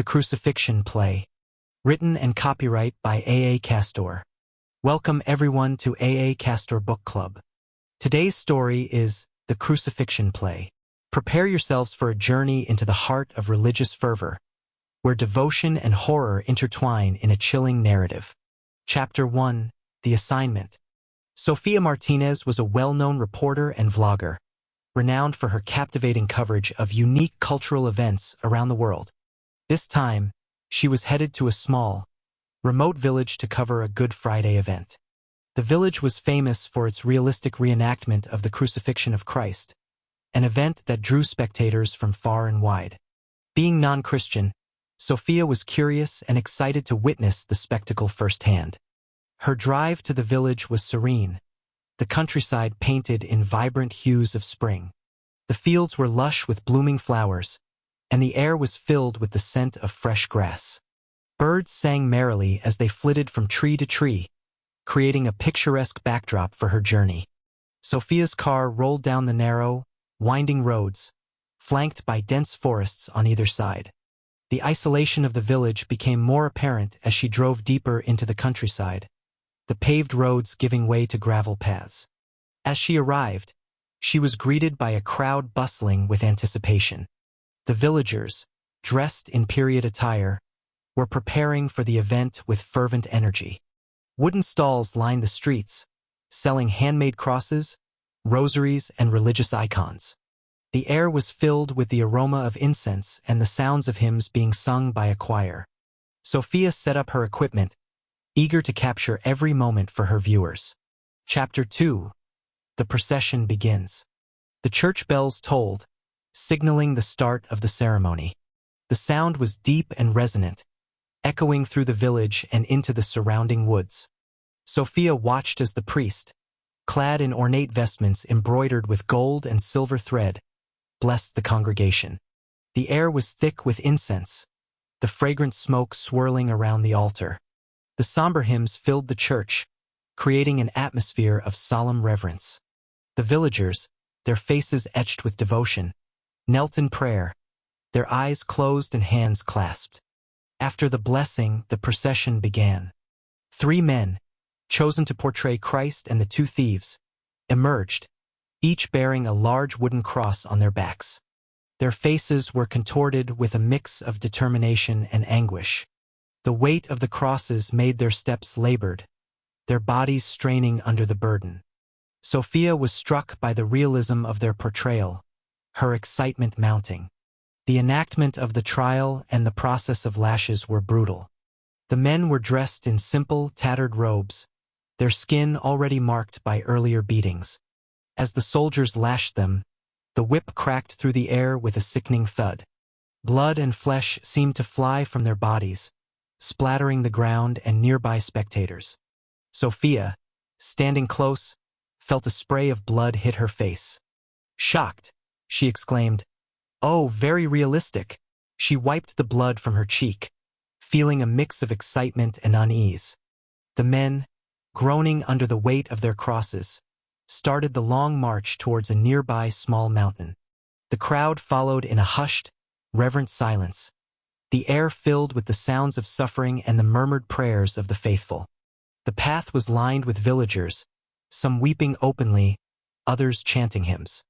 The Crucifixion play. Written and copyright by A. A. Castor. Welcome everyone to A. A. Castor Book Club. Today's story is The Crucifixion play. Prepare yourselves for a journey into the heart of religious fervor, where devotion and horror intertwine in a chilling narrative. Chapter 1. The Assignment. Sofia Martinez was a well-known reporter and vlogger, renowned for her captivating coverage of unique cultural events around the world. This time, she was headed to a small, remote village to cover a Good Friday event. The village was famous for its realistic reenactment of the crucifixion of Christ, an event that drew spectators from far and wide. Being non-Christian, Sofia was curious and excited to witness the spectacle firsthand. Her drive to the village was serene, the countryside painted in vibrant hues of spring. The fields were lush with blooming flowers, and the air was filled with the scent of fresh grass. Birds sang merrily as they flitted from tree to tree, creating a picturesque backdrop for her journey. Sofia's car rolled down the narrow, winding roads, flanked by dense forests on either side. The isolation of the village became more apparent as she drove deeper into the countryside, the paved roads giving way to gravel paths. As she arrived, she was greeted by a crowd bustling with anticipation. The villagers, dressed in period attire, were preparing for the event with fervent energy. Wooden stalls lined the streets, selling handmade crosses, rosaries, and religious icons. The air was filled with the aroma of incense and the sounds of hymns being sung by a choir. Sofia set up her equipment, eager to capture every moment for her viewers. Chapter 2. The procession begins. The church bells tolled, signaling the start of the ceremony. The sound was deep and resonant, echoing through the village and into the surrounding woods. Sofia watched as the priest, clad in ornate vestments embroidered with gold and silver thread, blessed the congregation. The air was thick with incense, the fragrant smoke swirling around the altar. The somber hymns filled the church, creating an atmosphere of solemn reverence. The villagers, their faces etched with devotion, knelt in prayer, their eyes closed and hands clasped. After the blessing, the procession began. 3 men, chosen to portray Christ and the 2 thieves, emerged, each bearing a large wooden cross on their backs. Their faces were contorted with a mix of determination and anguish. The weight of the crosses made their steps labored, their bodies straining under the burden. Sofia was struck by the realism of their portrayal, her excitement mounting. The enactment of the trial and the process of lashes were brutal. The men were dressed in simple, tattered robes, their skin already marked by earlier beatings. As the soldiers lashed them, the whip cracked through the air with a sickening thud. Blood and flesh seemed to fly from their bodies, splattering the ground and nearby spectators. Sofia, standing close, felt a spray of blood hit her face. Shocked, she exclaimed, "Oh, very realistic." She wiped the blood from her cheek, feeling a mix of excitement and unease. The men, groaning under the weight of their crosses, started the long march towards a nearby small mountain. The crowd followed in a hushed, reverent silence, the air filled with the sounds of suffering and the murmured prayers of the faithful. The path was lined with villagers, some weeping openly, others chanting hymns.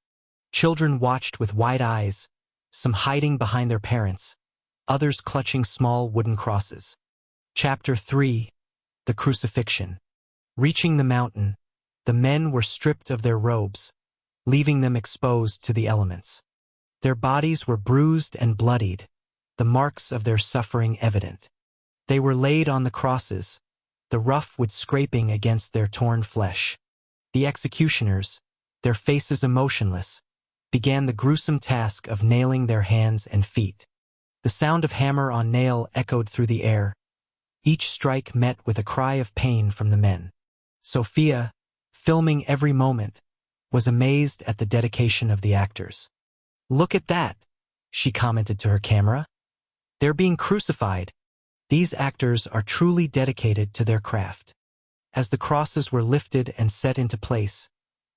Children watched with wide eyes, some hiding behind their parents, others clutching small wooden crosses. Chapter 3. The Crucifixion. Reaching the mountain, the men were stripped of their robes, leaving them exposed to the elements. Their bodies were bruised and bloodied, the marks of their suffering evident. They were laid on the crosses, the rough wood scraping against their torn flesh. The executioners, their faces emotionless, began the gruesome task of nailing their hands and feet. The sound of hammer on nail echoed through the air, each strike met with a cry of pain from the men. Sofia, filming every moment, was amazed at the dedication of the actors. "Look at that," she commented to her camera. "They're being crucified." These actors are truly dedicated to their craft. As the crosses were lifted and set into place,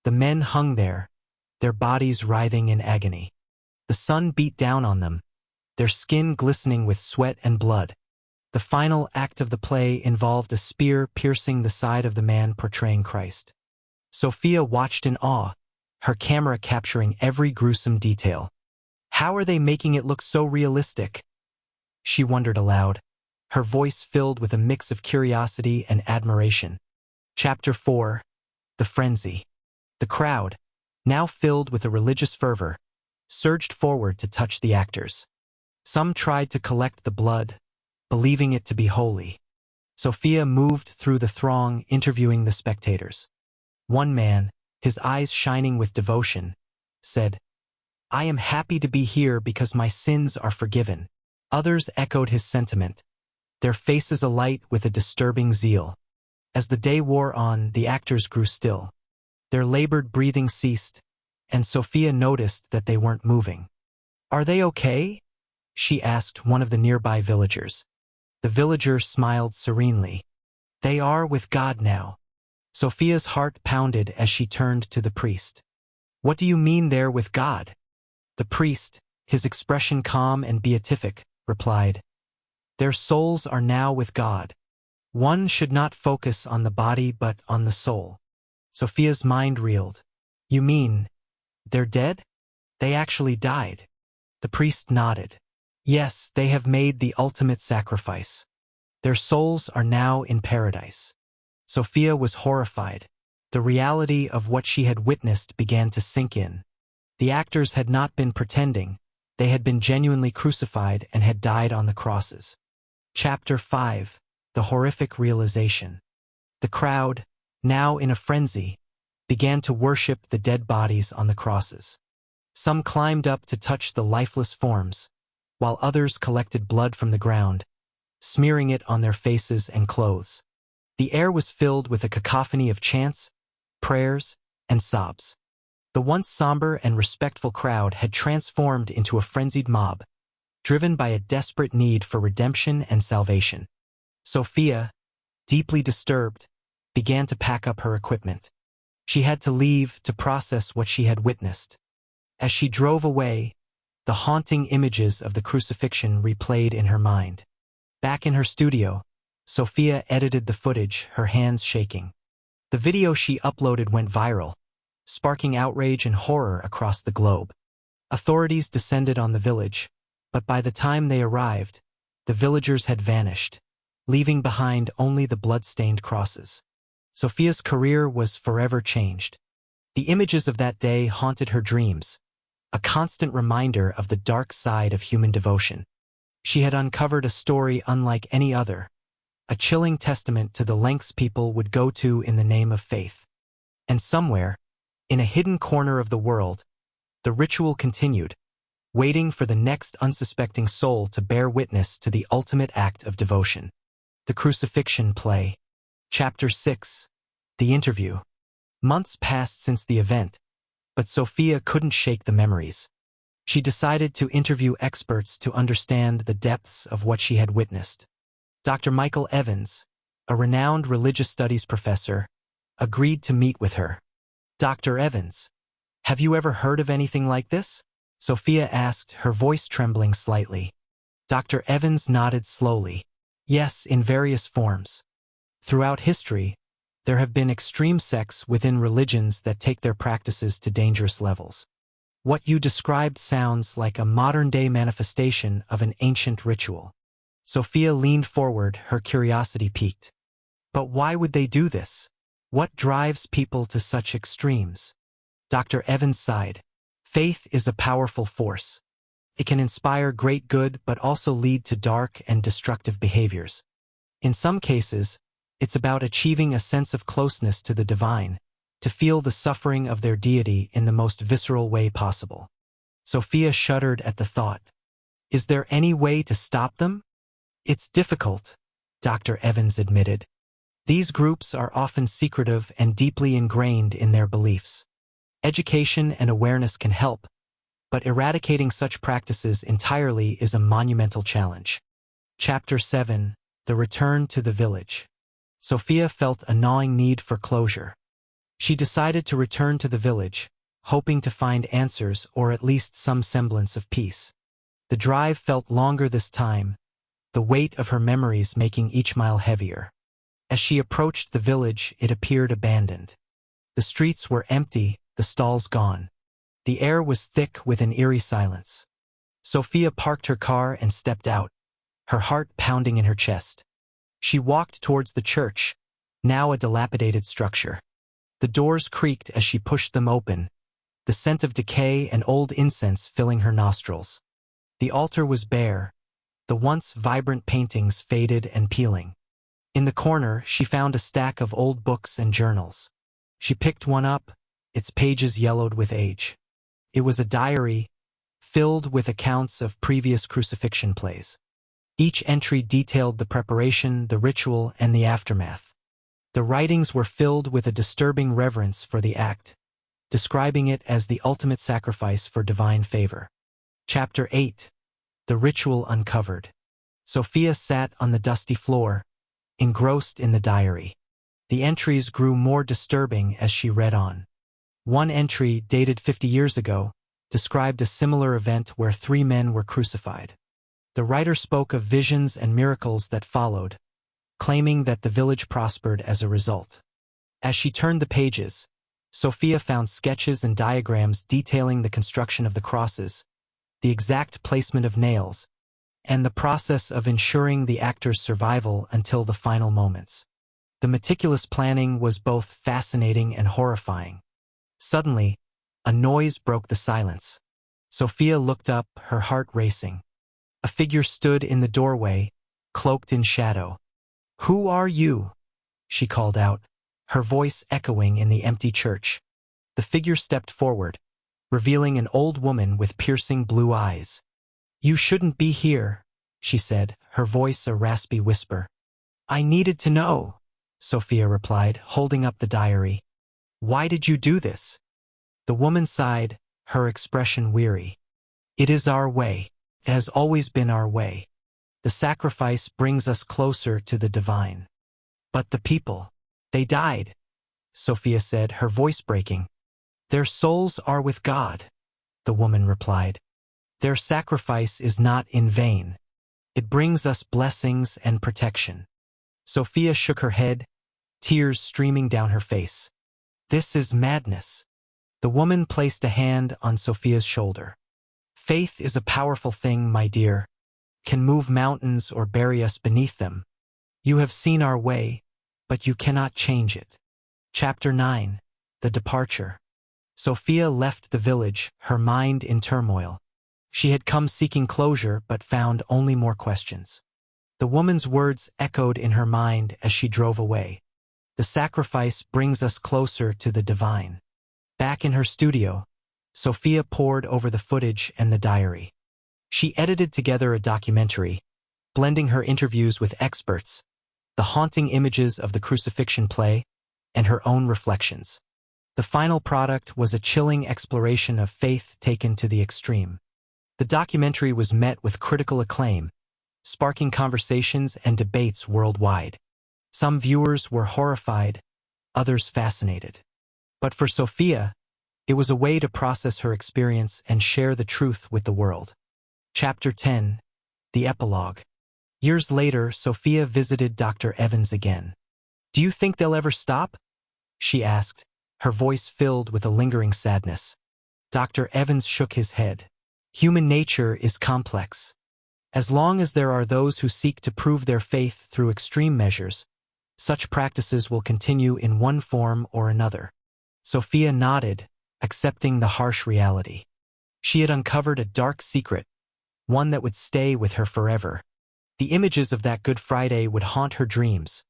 the men hung there, their bodies writhing in agony. The sun beat down on them, their skin glistening with sweat and blood. The final act of the play involved a spear piercing the side of the man portraying Christ. Sophia watched in awe, her camera capturing every gruesome detail. How are they making it look so realistic? She wondered aloud, her voice filled with a mix of curiosity and admiration. Chapter 4. The Frenzy. The crowd, now filled with a religious fervor, surged forward to touch the actors. Some tried to collect the blood, believing it to be holy. Sophia moved through the throng, interviewing the spectators. One man, his eyes shining with devotion, said, "I am happy to be here because my sins are forgiven." Others echoed his sentiment, their faces alight with a disturbing zeal. As the day wore on, the actors grew still. Their labored breathing ceased, and Sophia noticed that they weren't moving. "Are they okay?" she asked one of the nearby villagers. The villager smiled serenely. "They are with God now." Sophia's heart pounded as she turned to the priest. "What do you mean they're with God?" The priest, his expression calm and beatific, replied, "Their souls are now with God. One should not focus on the body but on the soul." Sophia's mind reeled. "You mean, they're dead? They actually died?" The priest nodded. "Yes, they have made the ultimate sacrifice. Their souls are now in paradise." Sophia was horrified. The reality of what she had witnessed began to sink in. The actors had not been pretending. They had been genuinely crucified and had died on the crosses. Chapter 5. The Horrific Realization. The crowd, now in a frenzy, began to worship the dead bodies on the crosses. Some climbed up to touch the lifeless forms, while others collected blood from the ground, smearing it on their faces and clothes. The air was filled with a cacophony of chants, prayers, and sobs. The once somber and respectful crowd had transformed into a frenzied mob, driven by a desperate need for redemption and salvation. Sophia, deeply disturbed, began to pack up her equipment. She had to leave to process what she had witnessed. As she drove away, the haunting images of the crucifixion replayed in her mind. Back in her studio, Sophia edited the footage, her hands shaking. The video she uploaded went viral, sparking outrage and horror across the globe. Authorities descended on the village, but by the time they arrived, the villagers had vanished, leaving behind only the blood-stained crosses. Sophia's career was forever changed. The images of that day haunted her dreams, a constant reminder of the dark side of human devotion. She had uncovered a story unlike any other, a chilling testament to the lengths people would go to in the name of faith. And somewhere, in a hidden corner of the world, the ritual continued, waiting for the next unsuspecting soul to bear witness to the ultimate act of devotion. The Crucifixion Play. Chapter 6. The Interview. Months passed since the event, but Sophia couldn't shake the memories. She decided to interview experts to understand the depths of what she had witnessed. Dr. Michael Evans, a renowned religious studies professor, agreed to meet with her. "Dr. Evans, have you ever heard of anything like this?" Sophia asked, her voice trembling slightly. Dr. Evans nodded slowly. "Yes, in various forms. Throughout history, there have been extreme sects within religions that take their practices to dangerous levels. What you described sounds like a modern-day manifestation of an ancient ritual." Sophia leaned forward, her curiosity piqued. "But why would they do this? What drives people to such extremes?" Dr. Evans sighed. "Faith is a powerful force. It can inspire great good but also lead to dark and destructive behaviors. In some cases, it's about achieving a sense of closeness to the divine, to feel the suffering of their deity in the most visceral way possible." Sophia shuddered at the thought. "Is there any way to stop them?" "It's difficult," Dr. Evans admitted. "These groups are often secretive and deeply ingrained in their beliefs. Education and awareness can help, but eradicating such practices entirely is a monumental challenge." Chapter 7. The Return to the Village. Sophia felt a gnawing need for closure. She decided to return to the village, hoping to find answers or at least some semblance of peace. The drive felt longer this time, the weight of her memories making each mile heavier. As she approached the village, it appeared abandoned. The streets were empty, the stalls gone. The air was thick with an eerie silence. Sophia parked her car and stepped out, her heart pounding in her chest. She walked towards the church, now a dilapidated structure. The doors creaked as she pushed them open, the scent of decay and old incense filling her nostrils. The altar was bare, the once vibrant paintings faded and peeling. In the corner, she found a stack of old books and journals. She picked one up, its pages yellowed with age. It was a diary, filled with accounts of previous crucifixion plays. Each entry detailed the preparation, the ritual, and the aftermath. The writings were filled with a disturbing reverence for the act, describing it as the ultimate sacrifice for divine favor. Chapter 8. The Ritual Uncovered. Sophia sat on the dusty floor, engrossed in the diary. The entries grew more disturbing as she read on. One entry, dated 50 years ago, described a similar event where 3 men were crucified. The writer spoke of visions and miracles that followed, claiming that the village prospered as a result. As she turned the pages, Sophia found sketches and diagrams detailing the construction of the crosses, the exact placement of nails, and the process of ensuring the actor's survival until the final moments. The meticulous planning was both fascinating and horrifying. Suddenly, a noise broke the silence. Sophia looked up, her heart racing. A figure stood in the doorway, cloaked in shadow. "Who are you?" she called out, her voice echoing in the empty church. The figure stepped forward, revealing an old woman with piercing blue eyes. "You shouldn't be here," she said, her voice a raspy whisper. "I needed to know," Sophia replied, holding up the diary. "Why did you do this?" The woman sighed, her expression weary. "It is our way. It has always been our way. The sacrifice brings us closer to the divine." "But the people, they died," Sophia said, her voice breaking. "Their souls are with God," the woman replied. "Their sacrifice is not in vain. It brings us blessings and protection." Sophia shook her head, tears streaming down her face. "This is madness." The woman placed a hand on Sophia's shoulder. "Faith is a powerful thing, my dear. Can move mountains or bury us beneath them. You have seen our way, but you cannot change it." Chapter 9. The Departure. Sophia left the village, her mind in turmoil. She had come seeking closure, but found only more questions. The woman's words echoed in her mind as she drove away. The sacrifice brings us closer to the divine. Back in her studio, Sophia pored over the footage and the diary. She edited together a documentary, blending her interviews with experts, the haunting images of the Crucifixion play, and her own reflections. The final product was a chilling exploration of faith taken to the extreme. The documentary was met with critical acclaim, sparking conversations and debates worldwide. Some viewers were horrified, others fascinated. But for Sophia, it was a way to process her experience and share the truth with the world. Chapter 10. The Epilogue. Years later, Sophia visited Dr. Evans again. "Do you think they'll ever stop?" she asked, her voice filled with a lingering sadness. Dr. Evans shook his head. "Human nature is complex. As long as there are those who seek to prove their faith through extreme measures, such practices will continue in one form or another." Sophia nodded, accepting the harsh reality. She had uncovered a dark secret, one that would stay with her forever. The images of that Good Friday would haunt her dreams,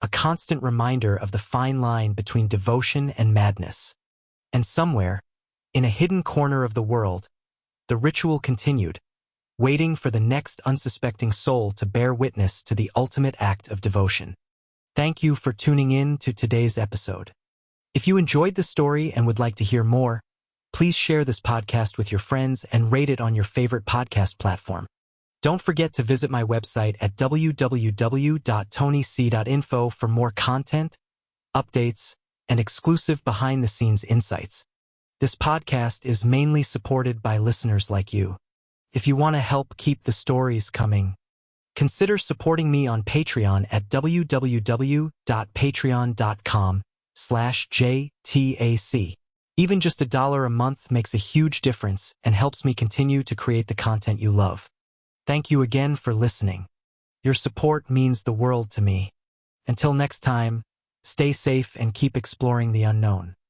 a constant reminder of the fine line between devotion and madness. And somewhere, in a hidden corner of the world, the ritual continued, waiting for the next unsuspecting soul to bear witness to the ultimate act of devotion. Thank you for tuning in to today's episode. If you enjoyed the story and would like to hear more, please share this podcast with your friends and rate it on your favorite podcast platform. Don't forget to visit my website at www.tonyc.info for more content, updates, and exclusive behind-the-scenes insights. This podcast is mainly supported by listeners like you. If you want to help keep the stories coming, consider supporting me on Patreon at www.patreon.com/JTAC. Even just $1 a month makes a huge difference and helps me continue to create the content you love. Thank you again for listening. Your support means the world to me. Until next time, stay safe and keep exploring the unknown.